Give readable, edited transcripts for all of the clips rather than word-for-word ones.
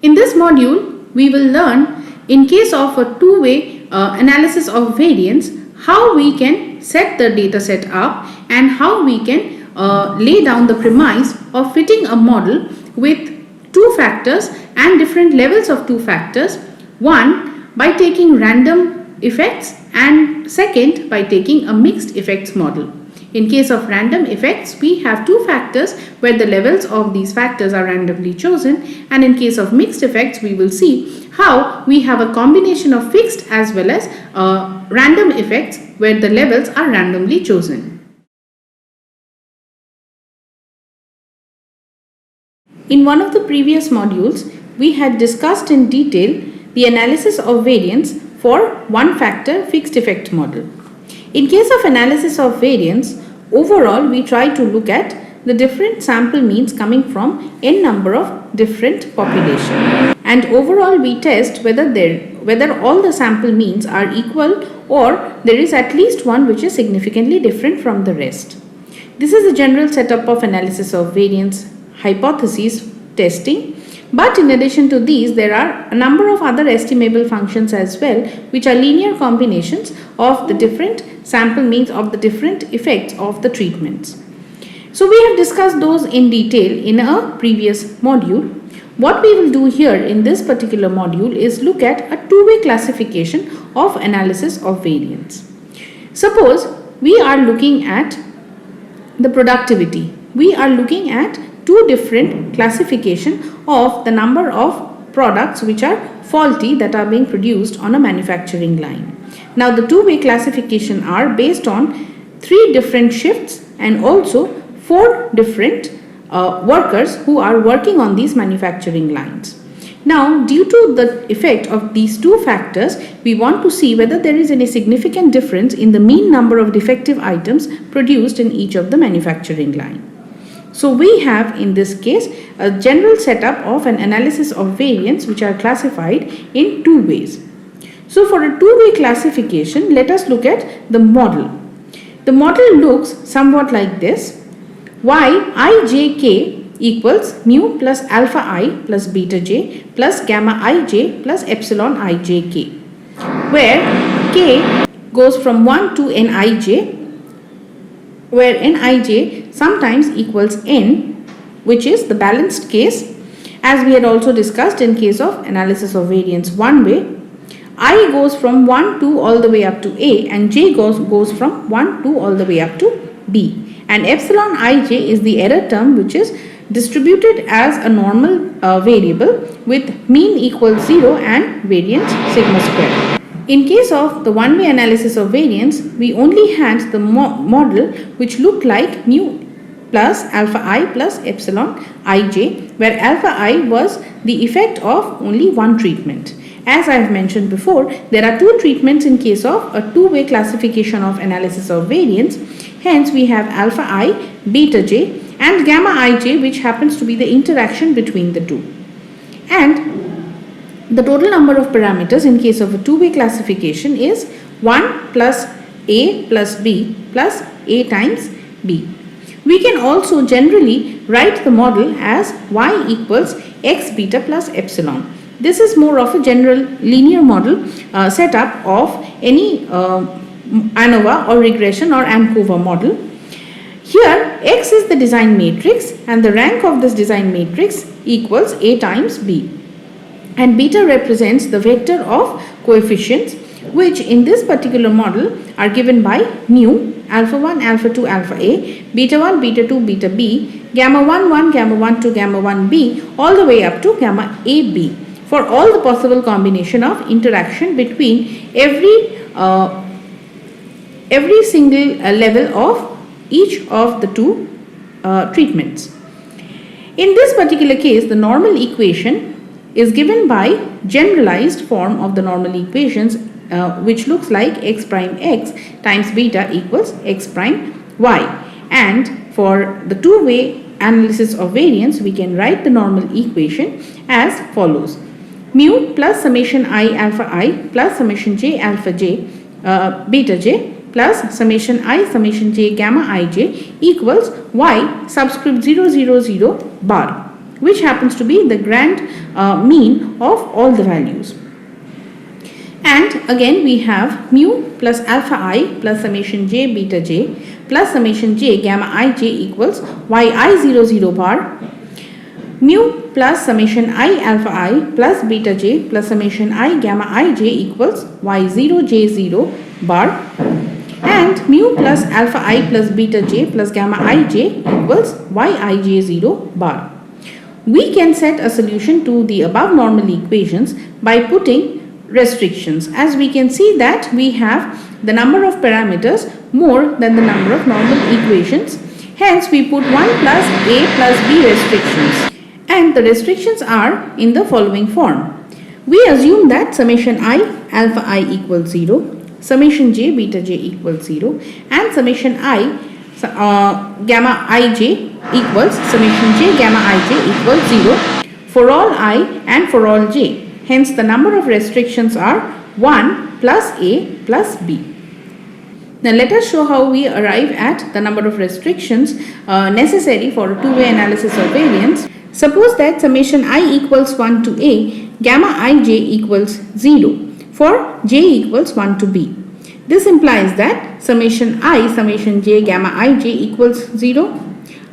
In this module, we will learn in case of a two-way analysis of variance, how we can set the data set up and how we can lay down the premise of fitting a model with two factors and different levels of two factors. One, by taking random effects, and second, by taking a mixed effects model. In case of random effects, we have two factors where the levels of these factors are randomly chosen, and in case of mixed effects, we will see how we have a combination of fixed as well as random effects where the levels are randomly chosen. In one of the previous modules, we had discussed in detail the analysis of variance for one factor fixed effect model. In case of analysis of variance, overall we try to look at the different sample means coming from n number of different population, and overall we test whether all the sample means are equal or there is at least one which is significantly different from the rest. This is the general setup of analysis of variance hypothesis testing. But in addition to these, there are a number of other estimable functions as well, which are linear combinations of the different sample means of the different effects of the treatments. So we have discussed those in detail in a previous module. What we will do here in this particular module is look at a two-way classification of analysis of variance. Suppose we are looking at the productivity. We are looking at two different classification of the number of products which are faulty that are being produced on a manufacturing line. Now the two-way classification are based on three different shifts and also four different workers who are working on these manufacturing lines. Now, due to the effect of these two factors, we want to see whether there is any significant difference in the mean number of defective items produced in each of the manufacturing line. So we have in this case a general setup of an analysis of variance which are classified in two ways. So for a two-way classification, let us look at the model. The model looks somewhat like this. Yijk equals mu plus alpha I plus beta j plus gamma ij plus epsilon ijk, where k goes from 1 to nij, where nij sometimes equals n, which is the balanced case, as we had also discussed in case of analysis of variance one way. I goes from 1 to all the way up to a, and j goes from 1 to all the way up to b, and epsilon ij is the error term which is distributed as a normal variable with mean equals 0 and variance sigma square. In case of the one-way analysis of variance, we only had the model which looked like mu plus alpha I plus epsilon ij, where alpha I was the effect of only one treatment. As I have mentioned before, there are two treatments in case of a two-way classification of analysis of variance. Hence, we have alpha I, beta j and gamma ij, which happens to be the interaction between the two. And the total number of parameters in case of a two-way classification is 1 plus a plus b plus a times b. We can also generally write the model as y equals x beta plus epsilon. This is more of a general linear model setup of any ANOVA or regression or ANCOVA model. Here x is the design matrix and the rank of this design matrix equals a times b. And beta represents the vector of coefficients, which in this particular model are given by mu, alpha 1, alpha 2, alpha a, beta 1, beta 2, beta b, gamma 1, 1, gamma 1, 2, gamma 1 b, all the way up to gamma a b, for all the possible combination of interaction between every single level of each of the two treatments. In this particular case, the normal equation is given by generalized form of the normal equations, which looks like x prime x times beta equals x prime y. And for the two-way analysis of variance, we can write the normal equation as follows. Mu plus summation I alpha I plus summation j alpha j beta j plus summation I summation j gamma ij equals y subscript 0 0 0 bar. which happens to be the grand mean of all the values. And again we have mu plus alpha I plus summation j beta j plus summation j gamma ij equals yi00 bar, mu plus summation I alpha I plus beta j plus summation I gamma ij equals y0 j0 bar, and mu plus alpha I plus beta j plus gamma ij equals yij0 bar. We can set a solution to the above normal equations by putting restrictions, as we can see that we have the number of parameters more than the number of normal equations. Hence we put 1 plus a plus b restrictions, and the restrictions are in the following form. We assume that summation I alpha I equals 0, summation j beta j equals 0, and summation I gamma ij equals summation j gamma ij equals 0 for all I and for all j. Hence the number of restrictions are 1 plus a plus b. Now let us show how we arrive at the number of restrictions necessary for a two-way analysis of variance. Suppose that summation I equals 1 to a, gamma ij equals 0 for j equals 1 to b. This implies that summation I summation j gamma ij equals 0.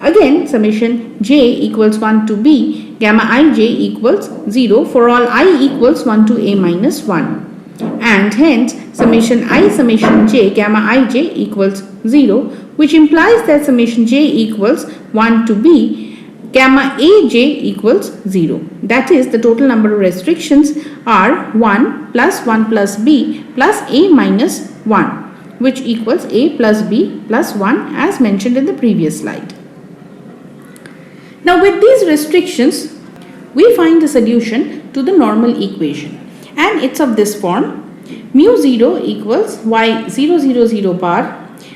Again summation j equals 1 to b, gamma ij equals 0 for all I equals 1 to a minus 1, and hence summation I summation j gamma ij equals 0, which implies that summation j equals 1 to b, gamma aj equals 0. That is, the total number of restrictions are 1 plus b plus a minus 1, which equals a plus b plus 1 as mentioned in the previous slide. Now with these restrictions, we find the solution to the normal equation, and it's of this form. Mu 0 equals y000 bar,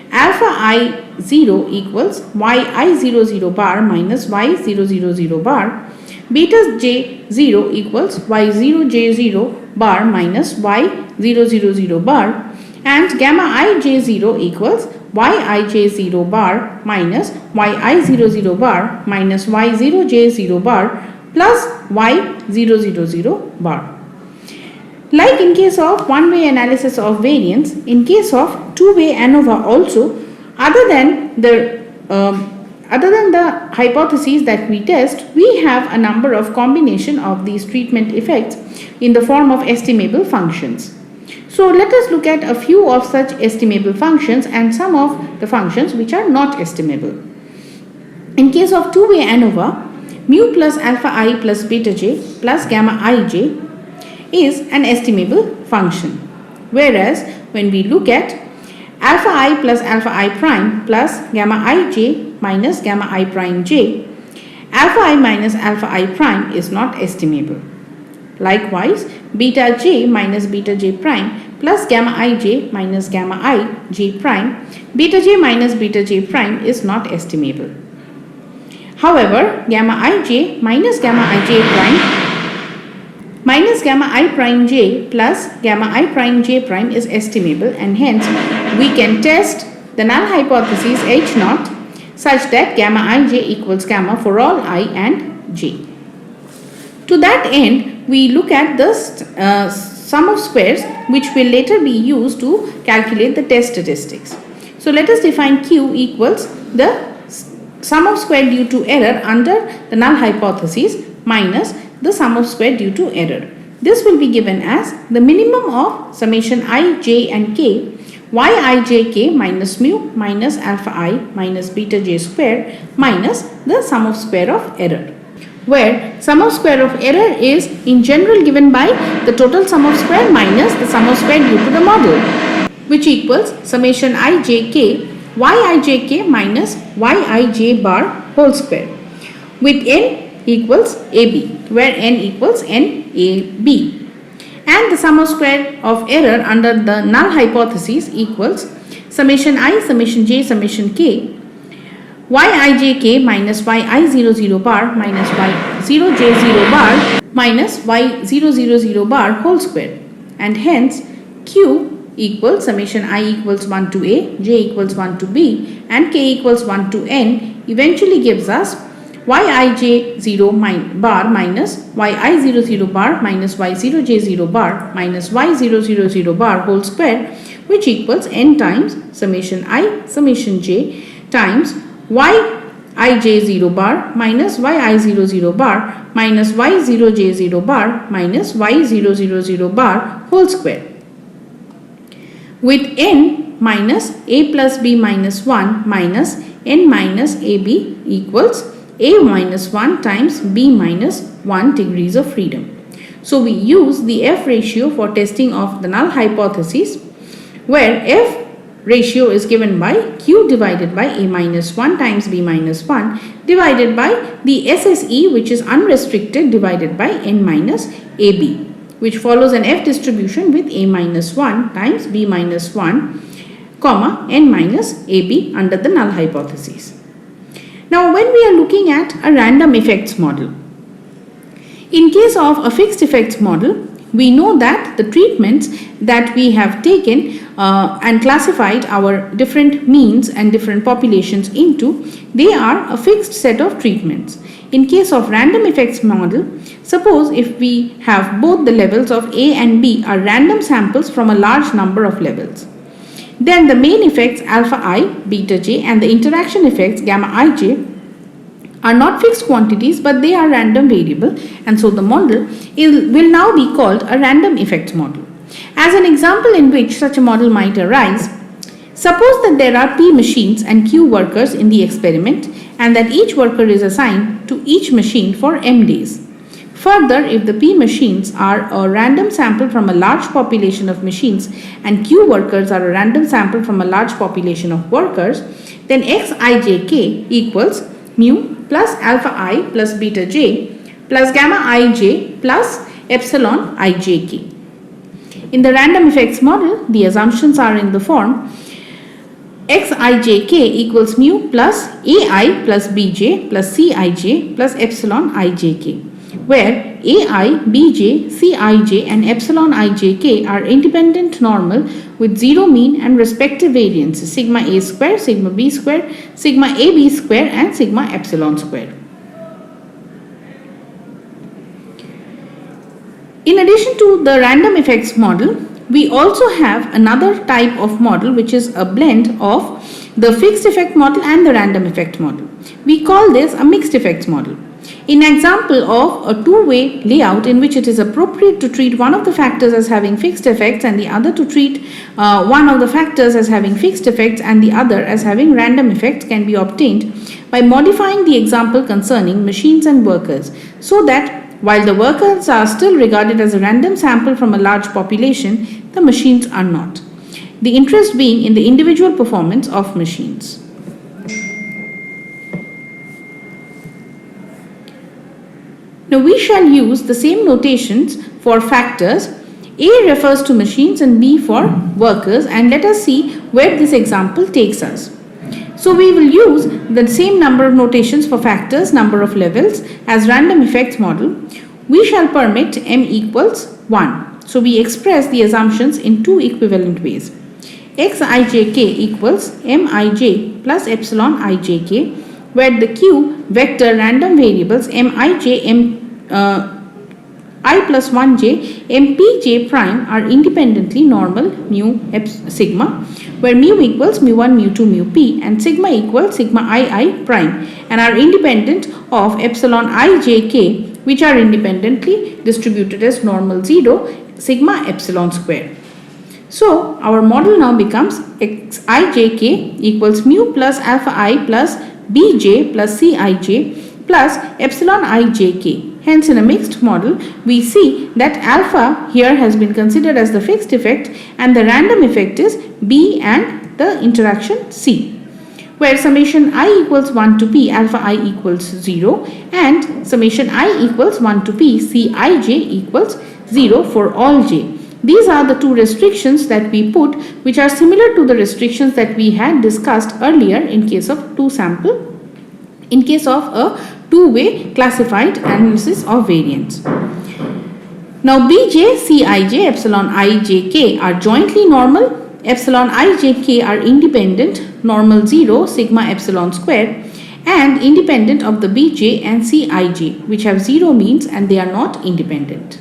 alpha I 0 equals yi00 bar minus y000 bar, beta j 0 equals y0 j0 bar minus y000 bar, and gamma ij0 equals yij0 bar minus yi00 bar minus y0 j0 bar plus y000 bar. Like in case of one-way analysis of variance, in case of two-way ANOVA also, other than the hypotheses that we test, we have a number of combination of these treatment effects in the form of estimable functions. So let us look at a few of such estimable functions and some of the functions which are not estimable. In case of two-way ANOVA, mu plus alpha I plus beta j plus gamma ij is an estimable function, whereas when we look at alpha I plus alpha I prime plus gamma ij minus gamma I prime j, alpha I minus alpha I prime is not estimable. Likewise, beta j minus beta j prime plus gamma ij minus gamma I j prime, beta j minus beta j prime is not estimable. However, gamma ij minus gamma ij prime minus gamma I prime j plus gamma I prime j prime is estimable, and hence we can test the null hypothesis H naught such that gamma ij equals gamma for all I and j. To that end, we look at the sum of squares which will later be used to calculate the test statistics. So let us define Q equals the sum of square due to error under the null hypothesis minus the sum of square due to error. This will be given as the minimum of summation I, j and k, yijk minus mu minus alpha I minus beta j square minus the sum of square of error, where sum of square of error is in general given by the total sum of square minus the sum of square due to the model, which equals summation ijk yijk minus yij bar whole square, with n equals ab, where n equals nab, and the sum of square of error under the null hypothesis equals summation I summation j summation k yijk minus yi00 bar minus y0 j0 bar minus y000 bar whole square, and hence q equals summation I equals 1 to a, j equals 1 to b, and k equals 1 to n eventually gives us yij0 bar minus yi00 bar minus y0j0 bar minus y000 bar whole square, which equals n times summation I summation j times yij0 bar minus yi00 bar minus y0j0 bar minus y000 bar whole square, with n minus a plus b minus 1 minus n minus ab equals a minus 1 times b minus 1 degrees of freedom. So we use the F ratio for testing of the null hypothesis, where F ratio is given by Q divided by a minus 1 times b minus 1 divided by the SSE, which is unrestricted, divided by n minus ab, which follows an F distribution with a minus 1 times b minus 1 comma n minus ab under the null hypothesis. Now when we are looking at a random effects model, in case of a fixed effects model, we know that the treatments that we have taken and classified our different means and different populations into, they are a fixed set of treatments. In case of random effects model, suppose if we have both the levels of A and B are random samples from a large number of levels, then the main effects alpha I, beta j and the interaction effects gamma ij are not fixed quantities, but they are random variable, and so the model will now be called a random effects model. As an example in which such a model might arise, suppose that there are P machines and Q workers in the experiment and that each worker is assigned to each machine for m days. Further, if the P machines are a random sample from a large population of machines and Q workers are a random sample from a large population of workers, then xijk equals mu plus alpha I plus beta j plus gamma ij plus epsilon ijk. In the random effects model, the assumptions are in the form xijk equals mu plus ai plus bj plus cij plus epsilon ijk, where ai, bj, cij and epsilon ijk are independent normal with zero mean and respective variances sigma a square, sigma b square, sigma ab square and sigma epsilon square. In addition to the random effects model, we also have another type of model which is a blend of the fixed effect model and the random effect model. We call this a mixed effects model. In example of a two-way layout in which it is appropriate to treat one of the factors as having fixed effects and the other to treat one of the factors as having fixed effects and the other as having random effects can be obtained by modifying the example concerning machines and workers, so that while the workers are still regarded as a random sample from a large population, the machines are not. The interest being in the individual performance of machines. Now we shall use the same notations for factors. A refers to machines and B for workers, and let us see where this example takes us. So we will use the same number of notations for factors, number of levels as random effects model. We shall permit m equals 1. So we express the assumptions in two equivalent ways. xijk equals mij plus epsilon ijk, where the q vector random variables mij I plus 1j mpj prime are independently normal mu sigma, where mu equals mu1 mu2 mu p and sigma equals sigma ii prime and are independent of epsilon ijk, which are independently distributed as normal 0 sigma epsilon square. So our model now becomes xijk equals mu plus alpha I plus bj plus cij plus epsilon ijk. Hence, in a mixed model, we see that alpha here has been considered as the fixed effect and the random effect is B and the interaction C, where summation I equals 1 to P alpha I equals 0 and summation I equals 1 to P Cij equals 0 for all j. These are the two restrictions that we put, which are similar to the restrictions that we had discussed earlier in case of in case of a two-way classified analysis of variance. Now bj, cij, epsilon ijk are jointly normal, epsilon ijk are independent, normal 0 sigma epsilon square, and independent of the bj and cij, which have zero means and they are not independent.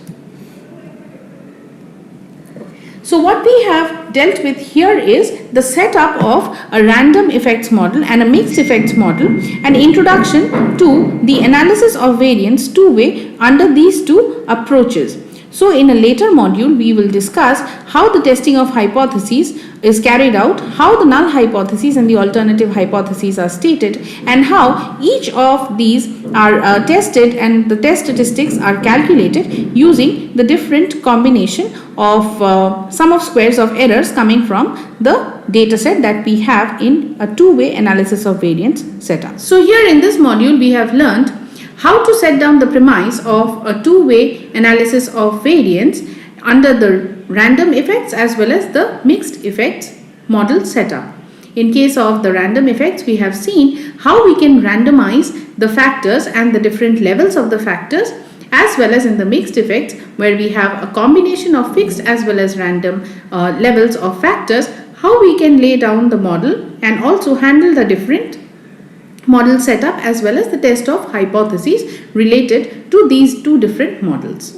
So what we have dealt with here is the setup of a random effects model and a mixed effects model, and introduction to the analysis of variance two-way under these two approaches. So in a later module, we will discuss how the testing of hypotheses is carried out, how the null hypotheses and the alternative hypotheses are stated, and how each of these are tested and the test statistics are calculated using the different combination of sum of squares of errors coming from the data set that we have in a two-way analysis of variance setup. So here in this module, we have learned how to set down the premise of a two-way analysis of variance under the random effects as well as the mixed effects model setup. In case of the random effects, we have seen how we can randomize the factors and the different levels of the factors, as well as in the mixed effects where we have a combination of fixed as well as random levels of factors, how we can lay down the model and also handle the different model setup as well as the test of hypotheses related to these two different models.